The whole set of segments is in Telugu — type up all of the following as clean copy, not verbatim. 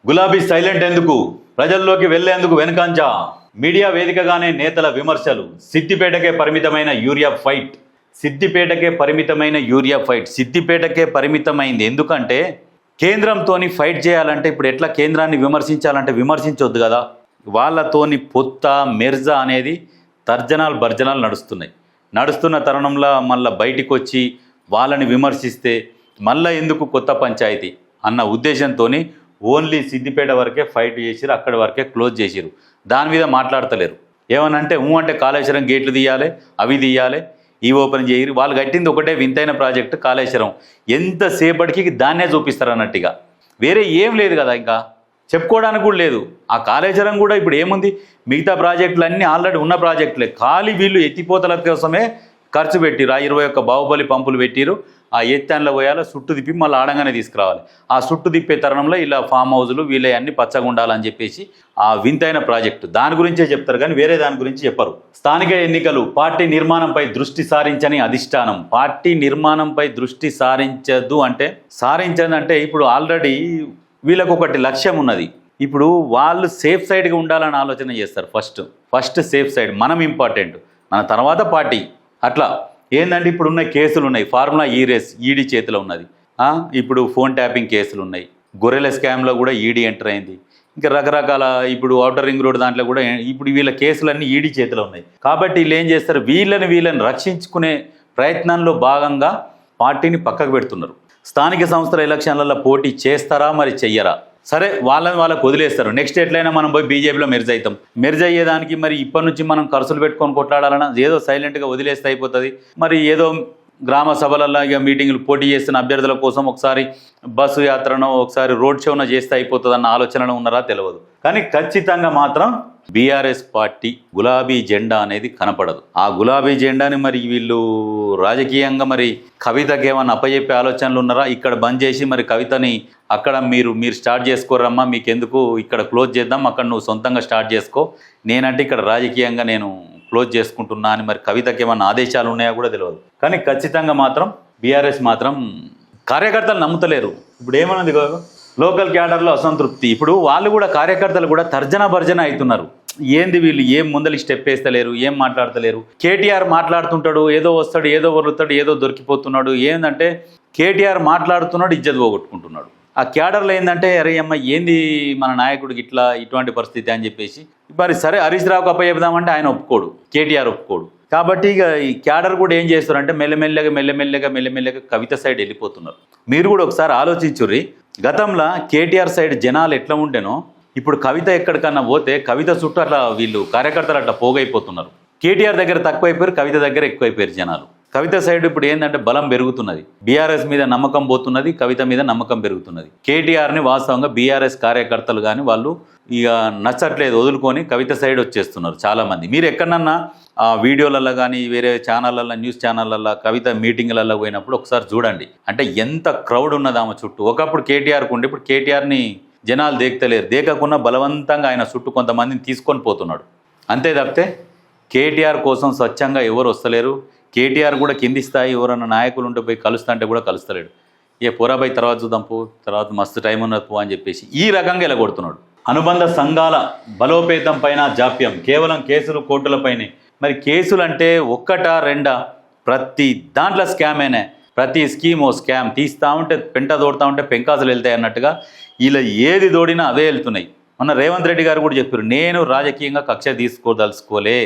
గులాబీ సైలెంట్ ఎందుకు? ప్రజల్లోకి వెళ్లేందుకు వెనుకంజా. మీడియా వేదికగానే నేతల విమర్శలు. సిద్దిపేటకే పరిమితమైన యూరియా ఫైట్. సిద్దిపేటకే పరిమితమైంది. ఎందుకంటే కేంద్రంతోని ఫైట్ చేయాలంటే ఇప్పుడు ఎట్లా కేంద్రాన్ని విమర్శించాలంటే విమర్శించొద్దు కదా. వాళ్ళతోని పొత్త మెర్జా అనేది తర్జనాలు భర్జనాలు నడుస్తున్న తరుణంలో మళ్ళీ బయటికి వచ్చి వాళ్ళని విమర్శిస్తే మళ్ళీ ఎందుకు కొత్త పంచాయతీ అన్న ఉద్దేశంతో ఓన్లీ సిద్దిపేట వరకే ఫైట్ చేసిరు, అక్కడి వరకే క్లోజ్ చేసిరు. దాని మీద మాట్లాడతలేరు. ఏమనంటే అంటే కాళేశ్వరం గేట్లు తీయాలి, అవి తీయాలి, ఈ ఓపెన్ చేయరు. వాళ్ళు కట్టింది ఒకటే వింతైన ప్రాజెక్టు కాళేశ్వరం. ఎంతసేపటికి దాన్నే చూపిస్తారు అన్నట్టుగా. వేరే ఏం లేదు కదా, ఇంకా చెప్పుకోవడానికి కూడా లేదు. ఆ కాళేశ్వరం కూడా ఇప్పుడు ఏముంది, మిగతా ప్రాజెక్టులు అన్నీ ఆల్రెడీ ఉన్న ప్రాజెక్టులే. ఖాళీ వీళ్ళు ఎత్తిపోతల కోసమే ఖర్చు పెట్టిరు. ఆ 21 బాహుబలి పంపులు పెట్టిరు. ఆ ఎత్తాన్లో పోయాలో చుట్టు తిప్పి మళ్ళీ ఆడంగానే తీసుకురావాలి. ఆ చుట్టు తిప్పే తరుణంలో ఇలా ఫామ్ హౌజులు వీళ్ళ అన్ని పచ్చగా ఉండాలని చెప్పేసి ఆ వింతైన ప్రాజెక్టు దాని గురించే చెప్తారు, కానీ వేరే దాని గురించి చెప్పరు. స్థానిక ఎన్నికలు, పార్టీ నిర్మాణంపై దృష్టి సారించని అధిష్టానం. పార్టీ నిర్మాణంపై దృష్టి సారించదంటే ఇప్పుడు ఆల్రెడీ వీళ్ళకు ఒకటి లక్ష్యం ఉన్నది. ఇప్పుడు వాళ్ళు సేఫ్ సైడ్గా ఉండాలని ఆలోచన చేస్తారు. ఫస్ట్ సేఫ్ సైడ్ మనం ఇంపార్టెంట్, మన తర్వాత పార్టీ. అట్లా ఏంటంటే ఇప్పుడు ఉన్న కేసులు ఉన్నాయి. ఫార్ములా రేస్ ఈడీ చేతిలో ఉన్నది. ఇప్పుడు ఫోన్ ట్యాపింగ్ కేసులు ఉన్నాయి. గొర్రెల స్కామ్లో కూడా ఈడీ ఎంటర్ అయింది. ఇంకా రకరకాల ఇప్పుడు ఔటర్ రింగ్ రోడ్ దాంట్లో కూడా ఇప్పుడు వీళ్ళ కేసులన్నీ ఈడీ చేతిలో ఉన్నాయి. కాబట్టి వీళ్ళు ఏం చేస్తారు, వీళ్ళని రక్షించుకునే ప్రయత్నంలో భాగంగా పార్టీని పక్కకు పెడుతున్నారు. స్థానిక సంస్థల ఎలక్షన్లలో పోటీ చేస్తారా, మరి చెయ్యరా? సరే, వాళ్ళకు వదిలేస్తారు. నెక్స్ట్ ఎట్లయినా మనం పోయి బీజేపీలో మెర్జ్ అయ్యేదానికి మరి ఇప్పటి నుంచి మనం ఖర్చులు పెట్టుకొని కొట్లాడాలన్నా ఏదో సైలెంట్గా వదిలేస్తే అయిపోతుంది. మరి ఏదో గ్రామ సభలలో ఇక మీటింగులు పోటీ చేస్తున్న అభ్యర్థుల కోసం ఒకసారి బస్సు యాత్రనో ఒకసారి రోడ్ షోనో చేస్తే అయిపోతుంది అన్న ఆలోచనలో ఉన్నారా తెలియదు. కానీ ఖచ్చితంగా మాత్రం బీఆర్ఎస్ పార్టీ గులాబీ జెండా అనేది కనపడదు. ఆ గులాబీ జెండాని మరి వీళ్ళు రాజకీయంగా మరి కవితకి ఏమన్నా అప్పచెప్పే ఆలోచనలు ఉన్నారా? ఇక్కడ బంద్ చేసి మరి కవితని అక్కడ మీరు స్టార్ట్ చేసుకోరమ్మా, మీకెందుకు ఇక్కడ క్లోజ్ చేద్దాం, అక్కడ నువ్వు సొంతంగా స్టార్ట్ చేసుకో, నేనంటే ఇక్కడ రాజకీయంగా నేను క్లోజ్ చేసుకుంటున్నా అని మరి కవితకి ఏమన్నా ఆదేశాలు ఉన్నాయో కూడా తెలియదు. కానీ ఖచ్చితంగా మాత్రం బీఆర్ఎస్ మాత్రం కార్యకర్తలు నమ్ముతలేరు. ఇప్పుడు ఏమన్నది, లోకల్ క్యాడర్లో అసంతృప్తి. ఇప్పుడు వాళ్ళు కూడా కార్యకర్తలు కూడా తర్జన భర్జన అవుతున్నారు. ఏంది వీళ్ళు ఏం ముందలి స్టెప్ వేస్తలేరు, ఏం మాట్లాడతలేరు. కేటీఆర్ మాట్లాడుతుంటాడు, ఏదో వస్తాడు, ఏదో వరుతాడు, ఏదో దొరికిపోతున్నాడు. ఏంటంటే కేటీఆర్ మాట్లాడుతున్నాడు, ఇజ్జత్ పోగొట్టుకుంటున్నాడు. ఆ క్యాడర్లో ఏంటంటే అరే అమ్మ ఏంది మన నాయకుడికి ఇటువంటి పరిస్థితి అని చెప్పేసి మరి సరే హరీష్ రావుకు అప్పచెప్దామంటే ఆయన ఒప్పుకోడు, కేటీఆర్ ఒప్పుకోడు. కాబట్టి ఇక ఈ క్యాడర్ కూడా ఏం చేస్తారంటే మెల్లమెల్లగా కవిత సైడ్ వెళ్ళిపోతున్నారు. మీరు కూడా ఒకసారి ఆలోచించుర్రి. గతంలో కేటీఆర్ సైడ్ జనాలు ఎట్లా ఉండేనో ఇప్పుడు కవిత ఎక్కడికన్నా పోతే కవిత చుట్టూ అట్లా వీళ్ళు కార్యకర్తలు అట్లా పోగైపోతున్నారు. కేటీఆర్ దగ్గర తక్కువైపోయారు, కవిత దగ్గర ఎక్కువైపోయారు జనాలు. కవిత సైడ్ ఇప్పుడు ఏంటంటే బలం పెరుగుతున్నది, బీఆర్ఎస్ మీద నమ్మకం పోతున్నది, కవిత మీద నమ్మకం పెరుగుతున్నది. కేటీఆర్ని వాస్తవంగా బీఆర్ఎస్ కార్యకర్తలు కానీ వాళ్ళు ఇక నచ్చట్లేదు, వదులుకొని కవిత సైడ్ వచ్చేస్తున్నారు చాలామంది. మీరు ఎక్కడన్నా ఆ వీడియోలలో కానీ వేరే ఛానళ్ళల్లో న్యూస్ ఛానళ్ళల్లో కవిత మీటింగ్లలో పోయినప్పుడు ఒకసారి చూడండి. అంటే ఎంత క్రౌడ్ ఉన్నది ఆమె చుట్టూ. ఒకప్పుడు కేటీఆర్కు ఉండే, ఇప్పుడు కేటీఆర్ని జనాలు దేకతలేరు. దేకకుండా బలవంతంగా ఆయన చుట్టూ కొంతమందిని తీసుకొని పోతున్నాడు. అంతే తప్పితే కేటీఆర్ కోసం స్వచ్ఛంగా ఎవరు వస్తలేరు. కేటీఆర్ కూడా కింది స్థాయి ఎవరన్నా నాయకులు ఉంటే పోయి కలుస్తా అంటే కూడా కలుస్తలేడు. పోరాబాయి తర్వాత చూద్దాం పో, తర్వాత మస్తు టైం ఉన్నది పో అని చెప్పేసి ఈ రకంగా ఇలా కొడుతున్నాడు. అనుబంధ సంఘాల బలోపేతం పైన జాప్యం, కేవలం కేసులు కోర్టులపైనే. మరి కేసులు అంటే ఒక్కటా రెండా? ప్రతి దాంట్లో స్కామేనే. ప్రతి స్కీమో స్కామ్. తీస్తూ ఉంటే పెంట తోడుతూ ఉంటే పెంకాసులు వెళ్తాయి అన్నట్టుగా ఇలా ఏది తోడినా అవే వెళ్తున్నాయి. మొన్న రేవంత్ రెడ్డి గారు కూడా చెప్పారు, నేను రాజకీయంగా కక్ష తీసుకోదలుచుకోలే,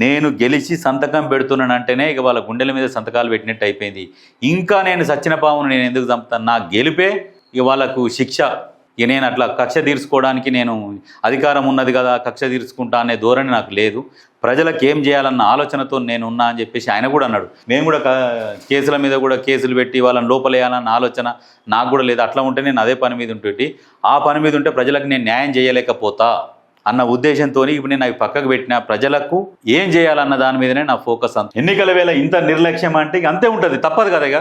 నేను గెలిచి సంతకం పెడుతున్నానంటేనే ఇక వాళ్ళ గుండెల మీద సంతకాలు పెట్టినట్టు అయిపోయింది. ఇంకా నేను సచ్చిన పావును నేను ఎందుకు చంపుతాను, నా గెలిపే ఇక వాళ్ళకు శిక్ష. ఇక నేను అట్లా కక్ష తీర్చుకోవడానికి నేను అధికారం ఉన్నది కదా, కక్ష తీర్చుకుంటా అనే ధోరణి నాకు లేదు. ప్రజలకు ఏం చేయాలన్న ఆలోచనతో నేను ఉన్నా అని చెప్పేసి ఆయన కూడా అన్నాడు. మేము కూడా కేసుల మీద కూడా కేసులు పెట్టి వాళ్ళని లోపలేయాలన్న ఆలోచన నాకు కూడా లేదు. అట్లా ఉంటే నేను అదే పని మీద ఉంటే, ఆ పని మీద ఉంటే ప్రజలకు నేను న్యాయం చేయలేకపోతా అన్న ఉద్దేశంతో ఇప్పుడు నేను అవి పక్కకు పెట్టిన, ప్రజలకు ఏం చేయాలన్న దాని మీదనే నా ఫోకస్. ఎన్నికల వేళ ఇంత నిర్లక్ష్యం అంటే అంతే ఉంటుంది, తప్పదు కదా ఇక.